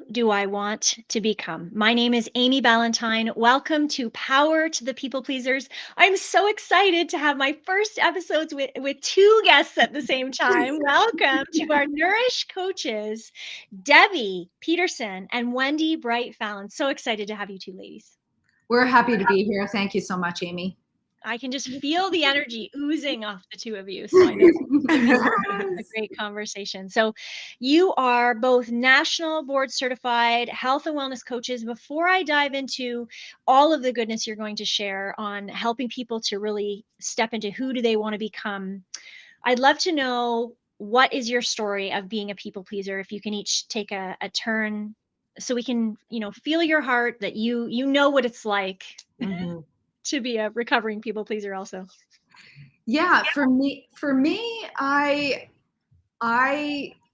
Do I want to become? My name is Amy Ballantyne. Welcome to Power to the People Pleasers. I'm so excited to have my first episodes with two guests at the same time. Welcome to our Nourish coaches, Debbie Peterson and Wendy Bright-Fallon. So excited to have you two ladies. We're happy to be here. Thank you so much, Amy. I can just feel the energy oozing off the two of you. So I know it's going to be a great conversation. So you are both national board certified health and wellness coaches. Before I dive into all of the goodness you're going to share on helping people to really step into who do they want to become, I'd love to know, what is your story of being a people pleaser? If you can each take a turn so we can, feel your heart, that you know what it's like. Mhm. To be a recovering people pleaser also. Yeah, for me, I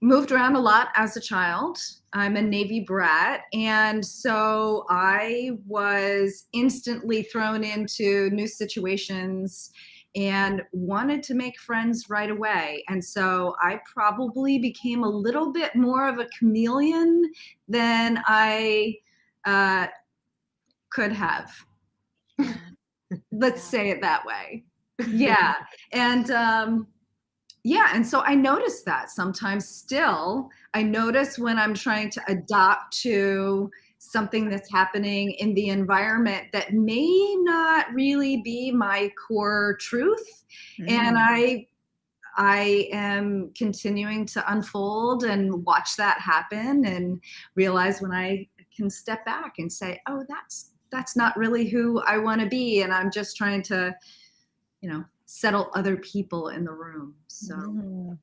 moved around a lot as a child. I'm a Navy brat, and so I was instantly thrown into new situations and wanted to make friends right away. And so I probably became a little bit more of a chameleon than I could have. Yeah. Let's say it that way. Yeah. And and so I notice that sometimes still. I notice when I'm trying to adapt to something that's happening in the environment that may not really be my core truth. And I am continuing to unfold and watch that happen and realize when I can step back and say, oh, that's not really who I want to be. And I'm just trying to, settle other people in the room. So,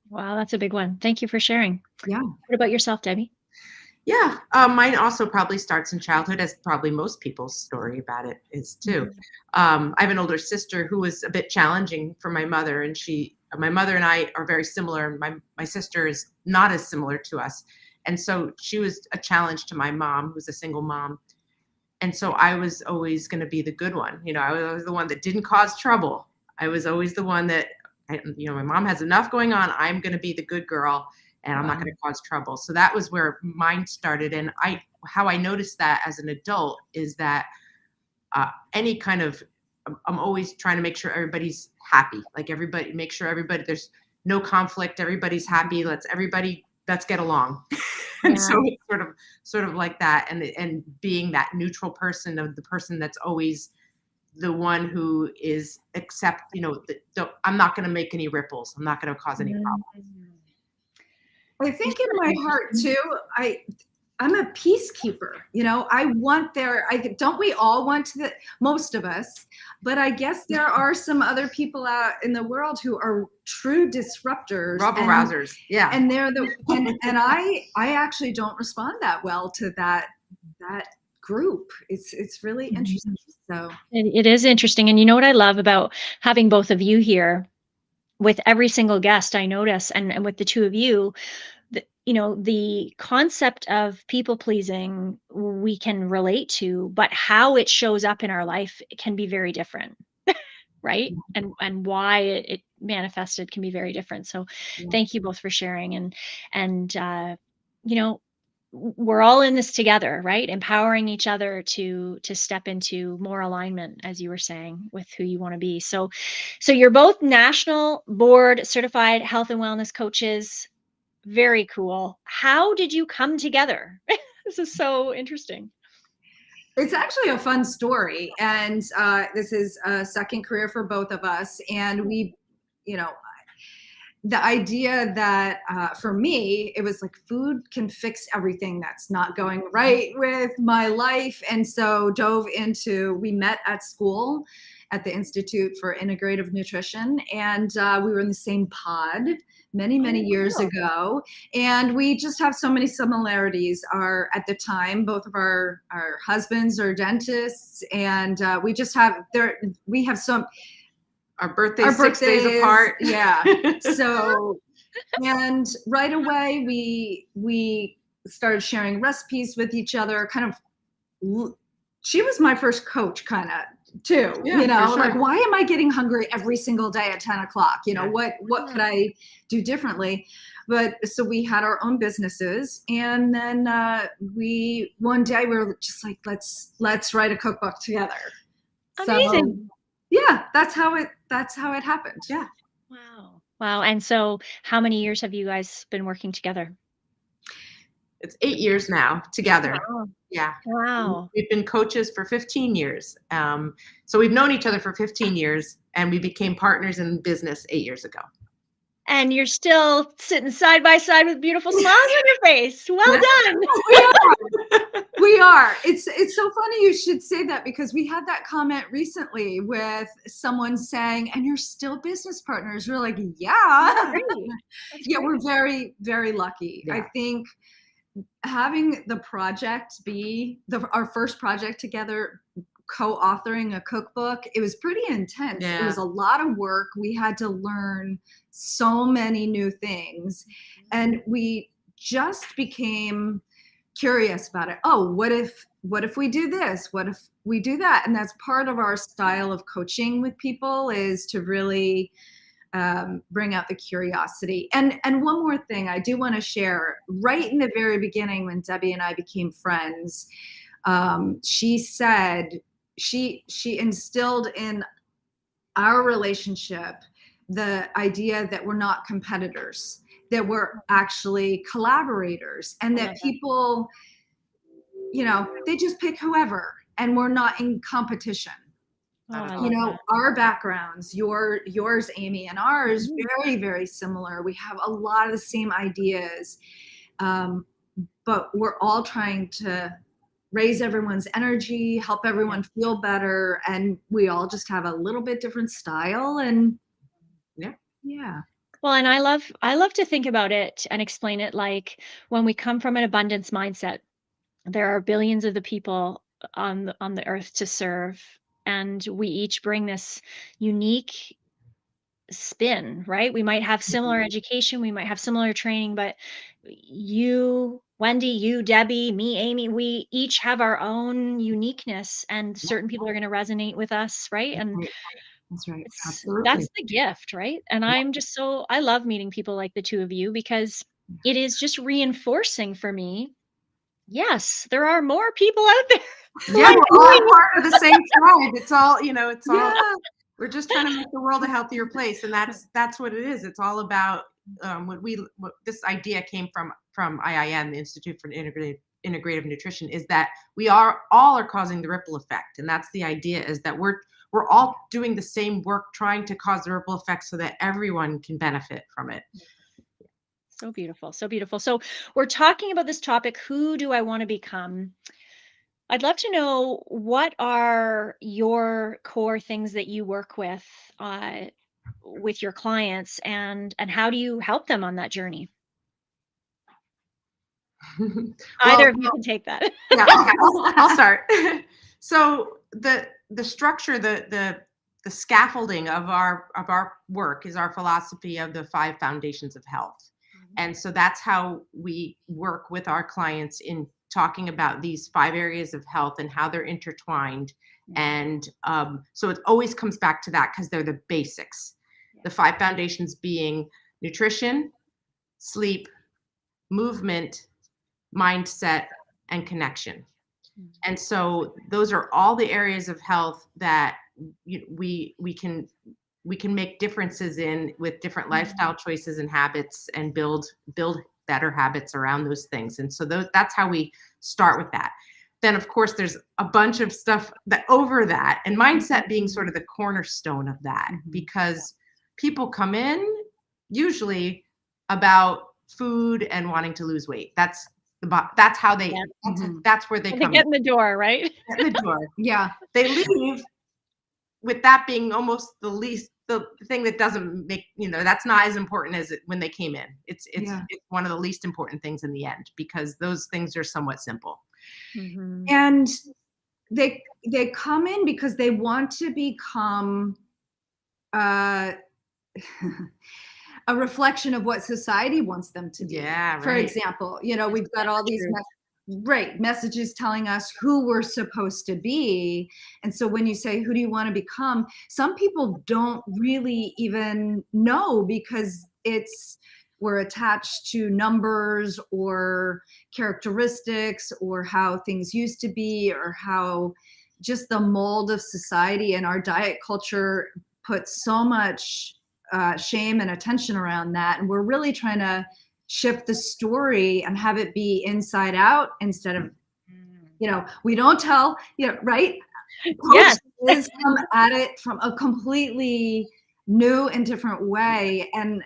Wow, that's a big one. Thank you for sharing. yeah. What about yourself, Debbie? Yeah, mine also probably starts in childhood, as probably most people's story about it is too. I have an older sister who was a bit challenging for my mother, and my mother and I are very similar. My sister is not as similar to us, and so she was a challenge to my mom, who's a single mom. And so I was always going to be the good one. I was always the one that didn't cause trouble. I was always the one that, my mom has enough going on. I'm going to be the good girl, and I'm not going to cause trouble. So that was where mine started. And how I noticed that as an adult is that any kind of, I'm always trying to make sure everybody's happy. Like make sure everybody, there's no conflict. Everybody's happy. Let's get along. And so it's sort of like that. And being that neutral person, of the person that's always the one who is I'm not going to make any ripples. I'm not going to cause any problems. I think in my heart too, I'm a peacekeeper. I want don't we all want to, most of us, but I guess there are some other people out in the world who are true disruptors. Rabble rousers. Yeah. And they're and I actually don't respond that well to that group. It's really interesting. So it is interesting. And you know what I love about having both of you here? With every single guest, I notice, and with the two of you, the concept of people pleasing we can relate to, but how it shows up in our life can be very different. Right? And why it manifested can be very different. So thank you both for sharing. And we're all in this together, right? Empowering each other to step into more alignment, as you were saying, with who you want to be. So you're both national board certified health and wellness coaches. Very cool. How did you come together? This is so interesting. It's actually a fun story. And this is a second career for both of us. And we, the idea that for me, it was like food can fix everything that's not going right with my life. And so we met at school at the Institute for Integrative Nutrition. And we were in the same pod many years ago. And we just have so many similarities. At the time, both of our husbands are dentists. And we have some... Our birthdays 6 days apart. Yeah. So, and right away we started sharing recipes with each other. She was my first coach, kind of. too. Yeah, for sure. Like, why am I getting hungry every single day at 10 o'clock? What could I do differently? But so we had our own businesses, and then one day we were just like, let's write a cookbook together. Amazing. So yeah, that's how it happened. Yeah. Wow. And so how many years have you guys been working together? It's 8 years now together. Wow. Yeah. Wow. We've been coaches for 15 years. So we've known each other for 15 years, and we became partners in business 8 years ago. And you're still sitting side by side with beautiful smiles on your face. Well done. We are. It's so funny you should say that, because we had that comment recently with someone saying, and you're still business partners. We're like, yeah. Yeah, we're very, very lucky. Yeah. I think having the project be our first project together, co-authoring a cookbook, it was pretty intense. Yeah. It was a lot of work. We had to learn so many new things, and we just became curious about it. Oh, what if we do this? What if we do that? And that's part of our style of coaching with people, is to really bring out the curiosity. And one more thing I do want to share. Right in the very beginning, when Debbie and I became friends, she said she instilled in our relationship the idea that we're not competitors, that we're actually collaborators, and that people, they just pick whoever, and we're not in competition. Our backgrounds, yours, Amy, and ours, very, very similar. We have a lot of the same ideas, but we're all trying to raise everyone's energy, help everyone feel better, and we all just have a little bit different style. And yeah. Well, and I love to think about it and explain it like, when we come from an abundance mindset, there are billions of the people on the earth to serve, and we each bring this unique spin, right? We might have similar education, we might have similar training, but you, Wendy, you, Debbie, me, Amy, we each have our own uniqueness, and certain people are going to resonate with us, right? And That's right. that's the gift, right? And I love meeting people like the two of you, because it is just reinforcing for me. Yes, there are more people out there. Yeah, we're all part of the same tribe. It's all, we're just trying to make the world a healthier place. And that's what it is. It's all about what this idea came from IIN, the Institute for Integrative Nutrition, is that we all are causing the ripple effect. And that's the idea, is that we're all doing the same work, trying to cause the ripple effect so that everyone can benefit from it. So beautiful. So beautiful. So we're talking about this topic, who do I want to become? I'd love to know, what are your core things that you work with your clients, and how do you help them on that journey? Either of you can take that. Yeah, okay, I'll start. So the structure, the scaffolding of our work is our philosophy of the 5 foundations of health. And so that's how we work with our clients in talking about these 5 areas of health and how they're intertwined. And so it always comes back to that, because they're the basics. The 5 foundations being nutrition, sleep, movement, mindset, and connection. And so those are all the areas of health that we can make differences in with different lifestyle choices and habits, and build better habits around those things. And so that's how we start with that. Then, of course, there's a bunch of stuff that over that, and mindset being sort of the cornerstone of that, because people come in usually about food and wanting to lose weight. That's how they, that's where they come get in the door, right? Get in the door. Yeah. They leave with that being almost the thing that doesn't make, that's not as important as when they came in. It's one of the least important things in the end, because those things are somewhat simple. Mm-hmm. And they come in because they want to become a reflection of what society wants them to be. Yeah, right. For example, we've got all these right, messages telling us who we're supposed to be. And so when you say, who do you want to become? Some people don't really even know, because we're attached to numbers or characteristics or how things used to be, or how just the mold of society and our diet culture puts so much shame and attention around that. And we're really trying to shift the story and have it be inside out, instead of, we don't tell, right? Yes. Coaches come at it from a completely new and different way. And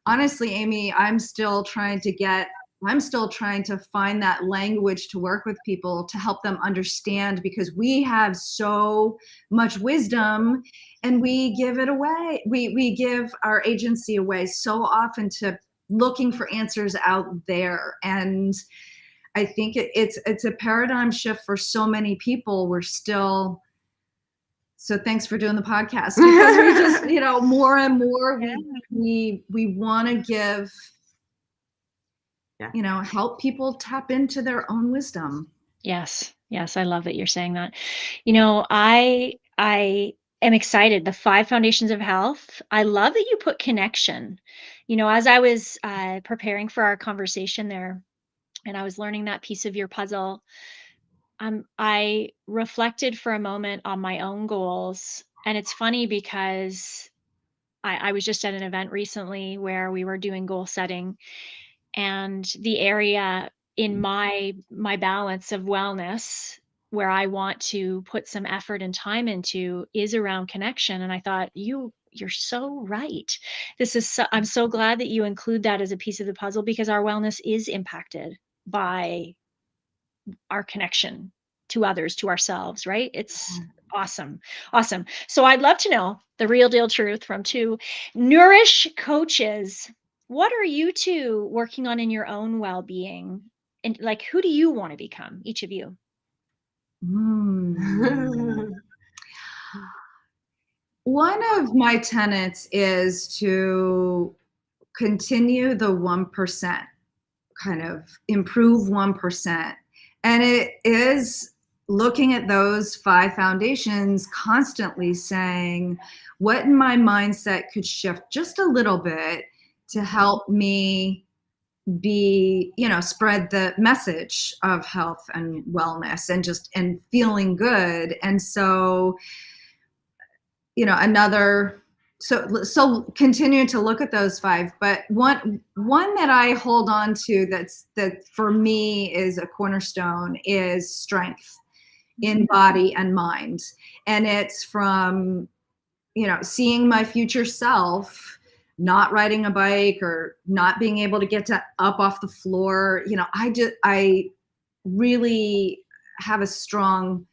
honestly, Amy, I'm still trying to find that language to work with people to help them understand, because we have so much wisdom and we give it away. We give our agency away so often to looking for answers out there. And I think it's a paradigm shift for so many people. So thanks for doing the podcast, because we just, more and more we want to give, help people tap into their own wisdom. Yes. Yes. I love that you're saying that. I am excited. The 5 foundations of health. I love that you put connection. As I was preparing for our conversation there, and I was learning that piece of your puzzle, I reflected for a moment on my own goals. And it's funny because I was just at an event recently where we were doing goal setting, and the area in my balance of wellness where I want to put some effort and time into is around connection. And I thought, you're so right. I'm so glad that you include that as a piece of the puzzle, because our wellness is impacted by our connection to others, to ourselves, right? It's awesome. Awesome. So I'd love to know the real deal truth from 2 Nourish coaches. What are you 2 working on in your own well-being? And like, who do you want to become, each of you? One of my tenets is to continue the 1%, kind of improve 1%. And it is looking at those 5 foundations, constantly saying, what in my mindset could shift just a little bit to help me spread the message of health and wellness and feeling good. And so, so continuing to look at those 5, but one that I hold on to that for me is a cornerstone is strength in body and mind. And it's from, seeing my future self not riding a bike or not being able to get up off the floor. I really have a strong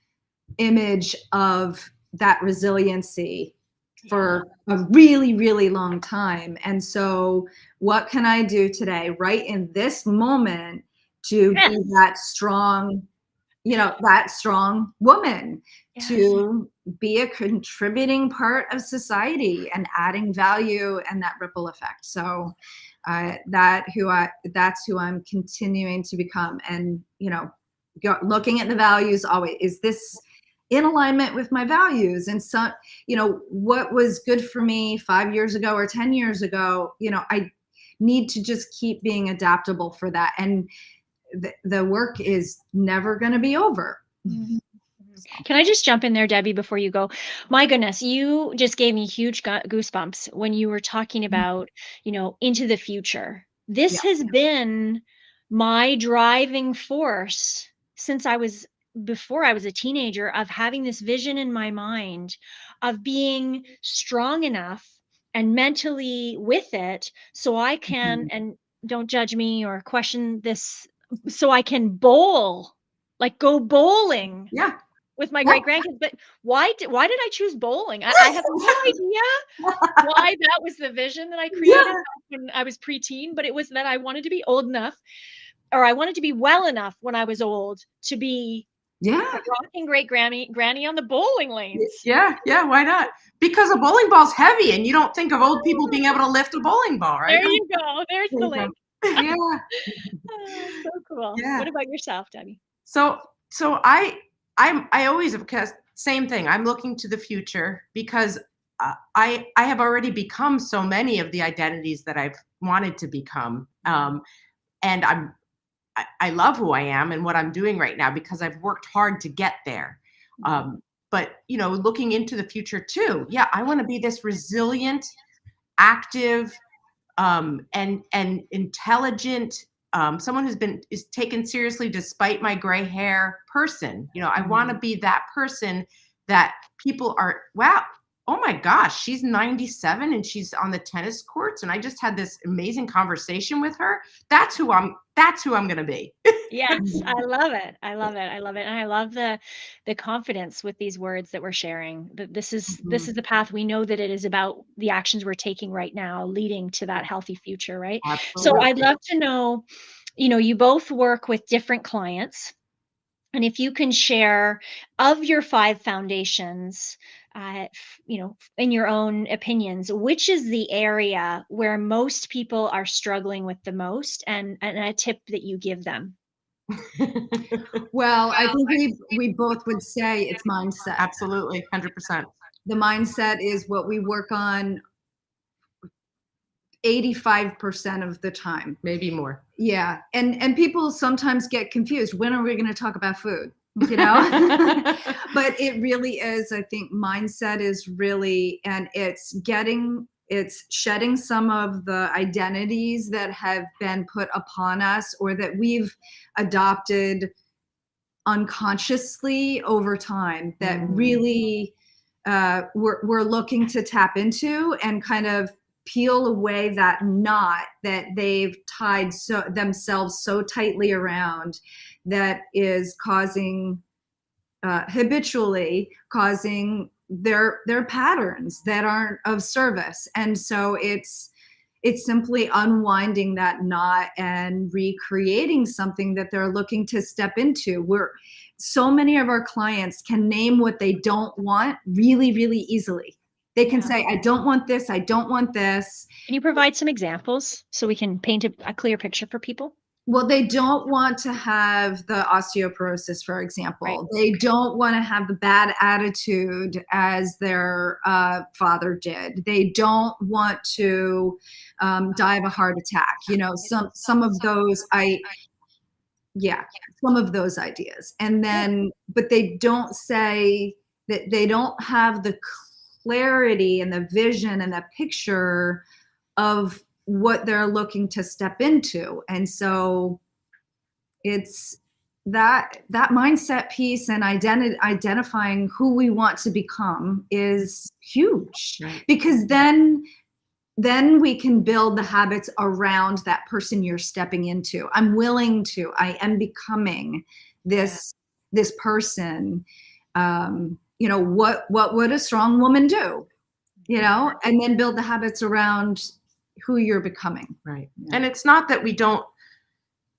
image of that resiliency for a really, really long time. And so what can I do today, right in this moment, to be that strong, that strong woman, to be a contributing part of society and adding value and that ripple effect. So that's who I'm continuing to become. And, looking at the values always, is this in alignment with my values? And so, what was good for me 5 years ago or 10 years ago, I need to just keep being adaptable for that. And the work is never going to be over. Mm-hmm. Can I just jump in there, Debbie, before you go? My goodness, you just gave me huge goosebumps when you were talking about, into the future. This has been my driving force since before I was a teenager, of having this vision in my mind of being strong enough and mentally with it so I can, and don't judge me or question this, so I can go bowling with my great grandkids. But why did I choose bowling? I have no idea why that was the vision that I created when I was preteen, but it was that I wanted to be old enough, or I wanted to be well enough when I was old to be rocking great granny on the bowling lanes. Yeah, why not? Because a bowling ball's heavy, and you don't think of old people being able to lift a bowling ball, right? There you go. There's the link. Yeah. So cool. Yeah. What about yourself, Debbie? So I always, because same thing. I'm looking to the future because I have already become so many of the identities that I've wanted to become. And I love who I am and what I'm doing right now because I've worked hard to get there. But looking into the future too, yeah, I want to be this resilient, active, and intelligent, someone is taken seriously despite my gray hair person. I want to be that person that people are, wow, oh my gosh, she's 97 and she's on the tennis courts, and I just had this amazing conversation with her. That's who I'm going to be. Yes, I love it. I love it. I love it. And I love the confidence with these words that we're sharing. That this is the path. We know that it is about the actions we're taking right now leading to that healthy future, right? So I'd Absolutely. love to know, you both work with different clients. And if you can share of your 5 foundations, in your own opinions, which is the area where most people are struggling with the most, and a tip that you give them? Well, I think we both would say it's mindset. Absolutely, 100%. The mindset is what we work on 85% of the time. Maybe more. Yeah. And people sometimes get confused. When are we going to talk about food? But it really is, I think mindset is really, and it's shedding some of the identities that have been put upon us or that we've adopted unconsciously over time that really we're looking to tap into and kind of peel away that knot that they've tied themselves so tightly around that is causing habitually causing their patterns that aren't of service. And so it's simply unwinding that knot and recreating something that they're looking to step into. So many of our clients can name what they don't want really, really easily. They can say, I don't want this, I don't want this. Can you provide some examples so we can paint a clear picture for people? Well, they don't want to have the osteoporosis, for example. Right. They don't want to have the bad attitude as their father did. They don't want to die of a heart attack. Some of those some of those ideas. And then, but they don't say that they don't have the clarity and the vision and the picture of what they're looking to step into. And so it's that mindset piece and identifying who we want to become is huge. Right. Because then we can build the habits around that person you're stepping into. I am becoming this person. What would a strong woman do? And then build the habits around who you're becoming. Right. Yeah. And it's not that we don't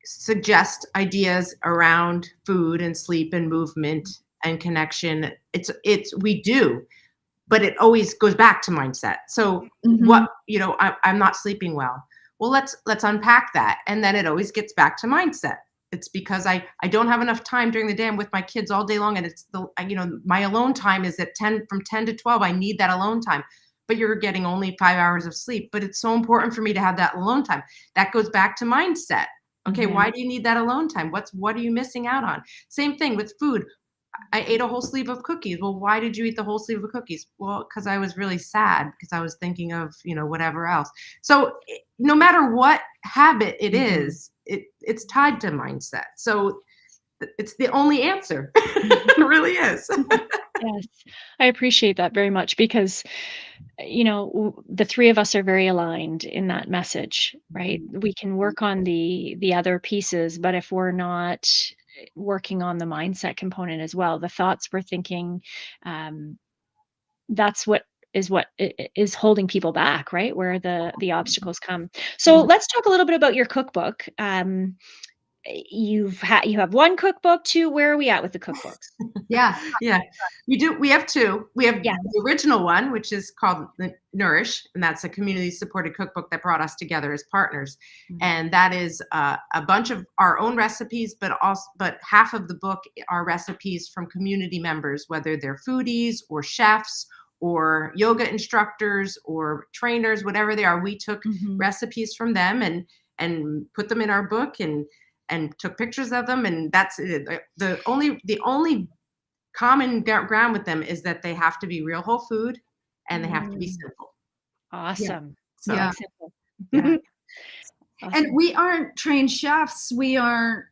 suggest ideas around food and sleep and movement and connection. We do, but it always goes back to mindset. So I'm not sleeping well. Well, let's unpack that. And then it always gets back to mindset. It's because I don't have enough time during the day. I'm with my kids all day long. And it's my alone time is from 10 to 12. I need that alone time. But you're getting only 5 hours of sleep. But it's so important for me to have that alone time. That goes back to mindset. Okay, why do you need that alone time? What are you missing out on? Same thing with food. I ate a whole sleeve of cookies. Well, why did you eat the whole sleeve of cookies? Well, because I was really sad because I was thinking of, whatever else. So no matter what habit it is, it's tied to mindset. So it's the only answer. It really is. Yes, I appreciate that very much because, the three of us are very aligned in that message, right? We can work on the other pieces, but if we're not working on the mindset component as well, the thoughts we're thinking, that's what is holding people back, right? Where the obstacles come. So let's talk a little bit about your cookbook. you have one cookbook, two. Where are we at with the cookbooks? Yeah. Yeah, we have two. We have Yeah. the original one, which is called the Nourish, and that's a community supported cookbook that brought us together as partners. And that is a bunch of our own recipes, but half of the book are recipes from community members, whether they're foodies or chefs or yoga instructors or trainers, whatever they are. We took recipes from them and put them in our book and took pictures of them, and that's it. The only common ground with them is that they have to be real whole food and they have to be simple. Awesome. So Yeah. Simple. Yeah. Awesome. And we aren't trained chefs. We aren't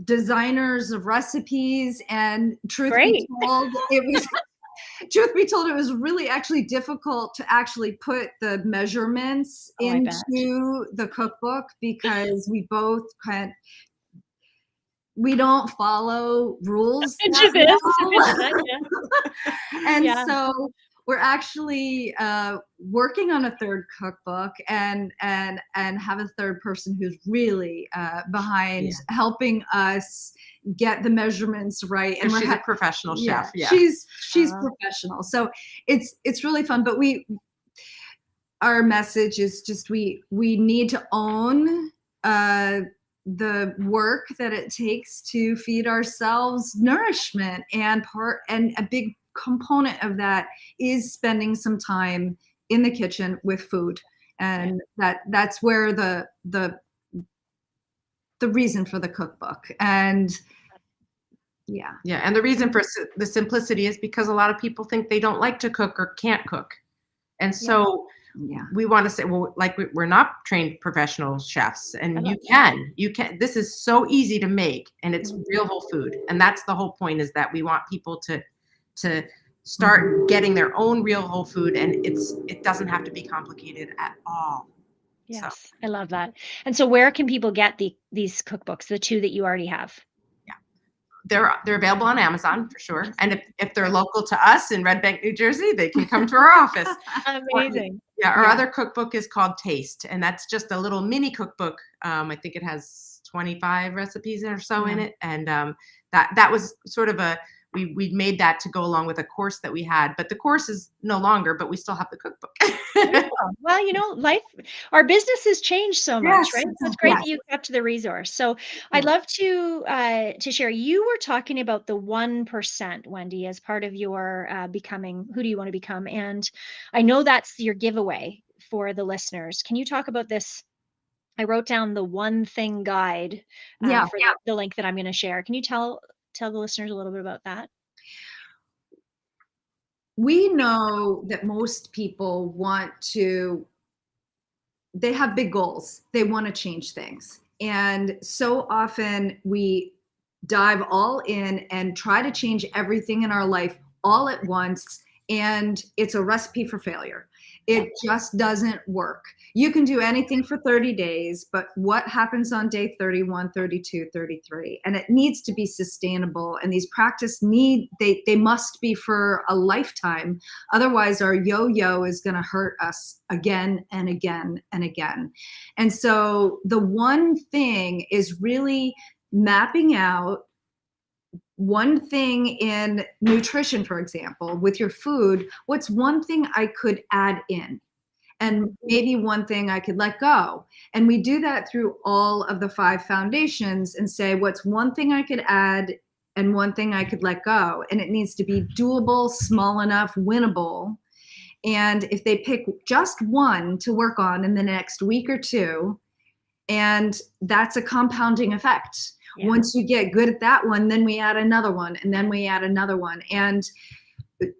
designers of recipes. And truth be told, it was really actually difficult to actually put the measurements into the cookbook because we both we don't follow rules. And so we're actually working on a third cookbook and have a third person who's really behind helping us get the measurements right. And she's a professional chef. Yeah, she's professional. So it's really fun. But our message is just we need to own the work that it takes to feed ourselves nourishment, and a big component of that is spending some time in the kitchen with food, and that's where the reason for the cookbook. And and the reason for the simplicity is because a lot of people think they don't like to cook or can't cook, and so we want to say, well, like we're not trained professional chefs, and you can. This is so easy to make, and it's real whole food, and that's the whole point. Is that we want people to start getting their own real whole food, and it doesn't have to be complicated at all. Yes, so. I love that. And so, where can people get these cookbooks? The two that you already have. They're available on Amazon for sure. And if they're local to us in Red Bank, New Jersey, they can come to our office. Amazing. Our other cookbook is called Taste, and that's just a little mini cookbook. I think it has 25 recipes or so in it. And that was sort of we made that to go along with a course that we had, but the course is no longer, but we still have the cookbook. Well, our business has changed so much, right? So it's great that you kept the resource. So I'd love to share. You were talking about the 1%, Wendy, as part of your becoming. Who do you want to become? And I know that's your giveaway for the listeners. Can you talk about this? I wrote down the one thing guide for the link that I'm going to share. Can you tell the listeners a little bit about that? We know that most people they have big goals. They want to change things. And so often we dive all in and try to change everything in our life all at once. And it's a recipe for failure. It just doesn't work. You can do anything for 30 days, but what happens on day 31, 32, 33? And it needs to be sustainable. And these they must be for a lifetime. Otherwise, our yo-yo is going to hurt us again and again and again. And so the one thing is really mapping out one thing in nutrition, for example, with your food. What's one thing I could add in? And maybe one thing I could let go. And we do that through all of the 5 foundations and say, what's one thing I could add and one thing I could let go? And it needs to be doable, small enough, winnable. And if they pick just one to work on in the next week or two, and that's a compounding effect. Once you get good at that one, then we add another one, and then we add another one. And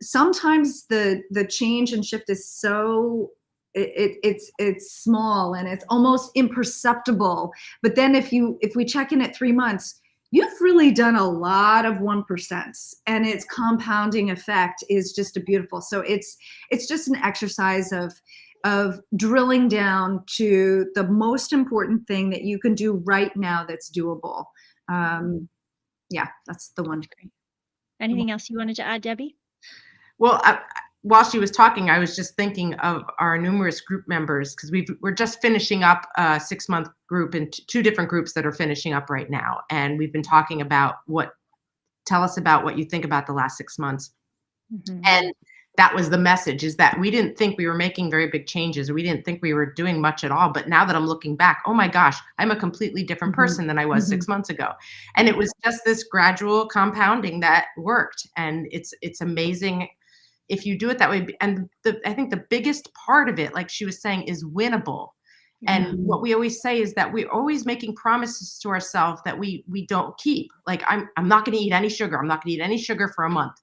sometimes the change and shift is so it's small and it's almost imperceptible. But then if we check in at 3 months, you've really done a lot of 1%, and its compounding effect is just a beautiful. So it's just an exercise of drilling down to the most important thing that you can do right now that's doable. That's the one. Anything else you wanted to add, Debbie? Well, while she was talking, I was just thinking of our numerous group members, because we're just finishing up a 6-month group and two different groups that are finishing up right now. And we've been talking about tell us about what you think about the last 6 months. Mhm. And that was the message, is that we didn't think we were making very big changes. We didn't think we were doing much at all. But now that I'm looking back, oh my gosh, I'm a completely different person than I was 6 months ago. And it was just this gradual compounding that worked. And it's amazing if you do it that way. And I think the biggest part of it, like she was saying, is winnable. And what we always say is that we're always making promises to ourselves that we don't keep. Like, I'm not going to eat any sugar. I'm not going to eat any sugar for a month.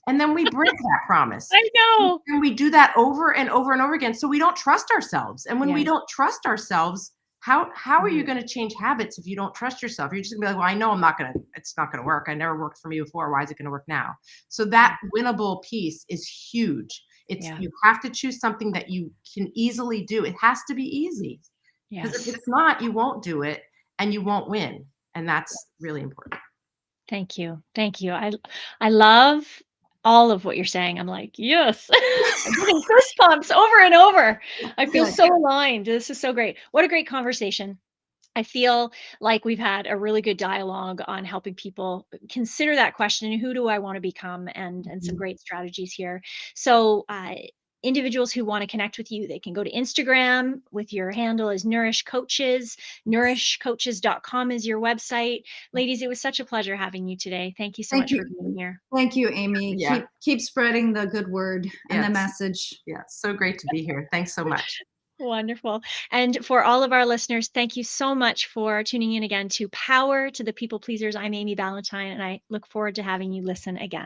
And then we break that promise. I know. And we do that over and over and over again. So we don't trust ourselves. And when we Yes. don't trust ourselves, how are you going to change habits if you don't trust yourself? You're just gonna be like, well, I know it's not going to work. I never worked for me before. Why is it going to work now? So that winnable piece is huge. You have to choose something that you can easily do. It has to be easy. Because if Yes. it's not, you won't do it and you won't win. And that's really important. Thank you. Thank you. I love all of what you're saying. I'm like, yes. I'm getting goosebumps over and over. I feel Good. so aligned. This is so great. What a great conversation. I feel like we've had a really good dialogue on helping people consider that question, who do I want to become, and some great strategies here. So individuals who want to connect with you, they can go to Instagram with your handle as Nourish Coaches. Nourishcoaches.com is your website. Ladies, it was such a pleasure having you today. Thank you so Thank much for you. being here. Thank you, Amy. Yeah. Keep spreading the good word and the Yes. message. Yeah, it's so great to be here. Thanks so much. Wonderful. And for all of our listeners, thank you so much for tuning in again to Power to the People Pleasers. I'm Amy Ballantyne, and I look forward to having you listen again.